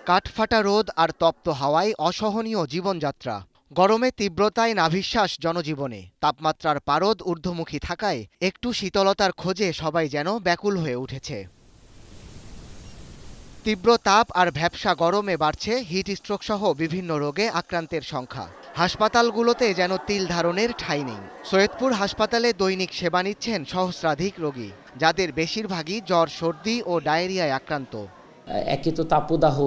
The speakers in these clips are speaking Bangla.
কাঠফাটা রোদ আর তপ্ত হাওয়ায় অসহনীয় জীবনযাত্রা। গরমে তীব্রতায় নাভিশ্বাস জনজীবনে। তাপমাত্রার পারদ ঊর্ধ্বমুখী থাকায় একটু শীতলতার খোঁজে সবাই যেন ব্যাকুল হয়ে উঠেছে। তীব্র তাপ আর ভ্যাপসা গরমে বাড়ছে হিটস্ট্রোক সহ বিভিন্ন রোগে আক্রান্তের সংখ্যা। হাসপাতালগুলোতে যেন তিল ধারণের ঠাঁই নেই। সৈয়দপুর হাসপাতালে দৈনিক সেবা নিচ্ছেন সহস্রাধিক রোগী, যাদের বেশিরভাগই জ্বর, সর্দি ও ডায়রিয়ায় আক্রান্ত। একে তো তাপদাহ,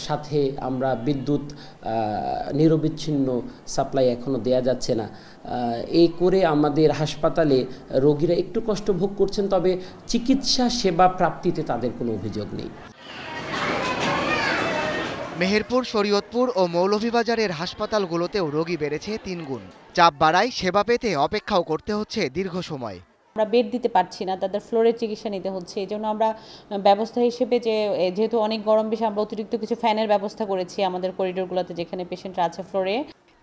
সাথে আমরা বিদ্যুৎ নিরবিচ্ছিন্ন সাপ্লাই এখনো দেয়া যাচ্ছে না। এই করে আমাদের হাসপাতালে রোগীরা একটু কষ্ট ভোগ করছেন, তবে চিকিৎসা সেবা প্রাপ্তিতে তাদের কোনো অভিযোগ নেই। মেহেরপুর, শরীয়তপুর ও মৌলভীবাজারের হাসপাতালগুলোতেও রোগী বেড়েছে 3 গুণ। চাপ বাড়ায় সেবা পেতে অপেক্ষাও করতে হচ্ছে দীর্ঘ সময়। আমরা বেড দিতে পারছি না, তাদের ফ্লোরের চিকিৎসা নিতে হচ্ছে। এই জন্য আমরা ব্যবস্থা হিসেবে যেহেতু অনেক গরম বেশি, আমরা অতিরিক্ত কিছু ফ্যানের ব্যবস্থা করেছি আমাদের করিডোরগুলোতে যেখানে পেশেন্টরা আছে ফ্লোরে।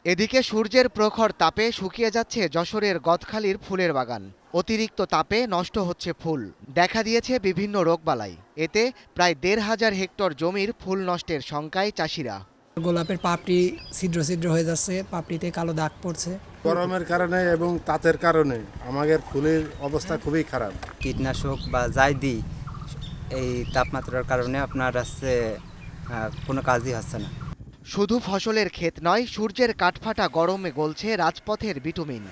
এদিকে সূর্যের প্রখর তাপে শুকিয়ে যাচ্ছে যশোরের গদখালির ফুলের বাগান। অতিরিক্ত তাপে নষ্ট হচ্ছে ফুল, দেখা দিয়েছে বিভিন্ন রোগবালাই। এতে প্রায় ১,৫০০ হেক্টর জমির ফুল নষ্টের শঙ্কায় চাষিরা। গোলাপের পাপড়ি ছিদ্র ছিদ্র হয়ে যাচ্ছে, পাপড়িতে কালো দাগ পড়ছে। গরমের কারণে এবং তাপের কারণে আমাদের ফুলের অবস্থা খুবই খারাপ। কীটনাশক বা যাই দিই, এই তাপমাত্রার কারণে আপনার কোনো কাজই হচ্ছে না। শুধু ফসলের ক্ষেত নয়, সূর্যের কাঠফাটা গরমে গলছে রাজপথের বিটুমিন।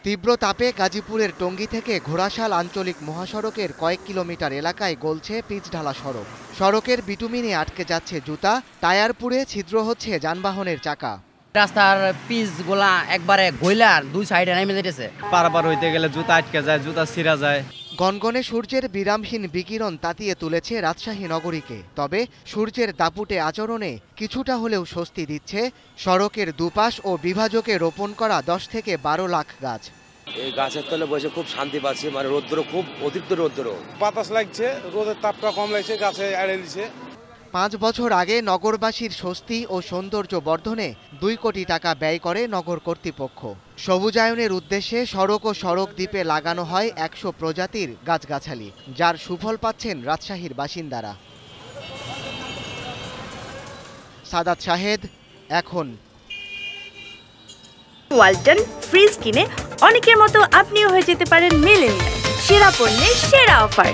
তীব্র তাপে গাজীপুরের টঙ্গী থেকে ঘোড়াশাল আঞ্চলিক মহাসড়কের কয়েক কিলোমিটার এলাকায় গলছে পিচঢালা সড়ক। সড়কের বিটুমিনে আটকে যাচ্ছে জুতা, টায়ার পুড়ে ছিদ্র হচ্ছে যানবাহনের চাকা। রাস্তার পিচগুলা একবারে গইলার দুই সাইডে নেমে যেতেছে। পারাপার হইতে গেলে জুতা আটকে যায়, জুতা ছিঁড়া যায়। গনগনে সূর্যের বিরামহীন বিকিরণ তাতিয়ে তুলেছে রাজশাহী নগরীকে। তবে সূর্যের দাপুটে আচরণে কিছুটা হলেও স্বস্তি দিচ্ছে সড়কের দুপাশ ও বিভাজকে রোপণ করা 10 থেকে 12 লাখ গাছ। এই গাছের তলে বসে খুব শান্তি পাচ্ছি, মানে রৌদ্র খুব অতিরিক্ত রৌদ্র, বাতাস লাগছে, রোদের তাপটা কম লাগছে, গাছে এড়ে দিচ্ছে। 5 বছর আগে নগরবাসীর স্বস্তি ও সৌন্দর্য বর্ধনে 2 কোটি টাকা ব্যয় করে নগর কর্তৃপক্ষ। সবুজায়নের উদ্দেশ্যে সড়ক ও সড়ক দ্বীপে লাগানো হয় 100 প্রজাতির গাছগাছালি, যার সুফল পাচ্ছেন রাজশাহীর বাসিন্দারা। সাদাত শাহেদ, এখন। ওয়ালটন ফ্রিজ কিনে অনেকের মতো আপনিও হয়ে যেতে পারেন মিলেনিয়াল। সেরা পণ্যের সেরা অফার।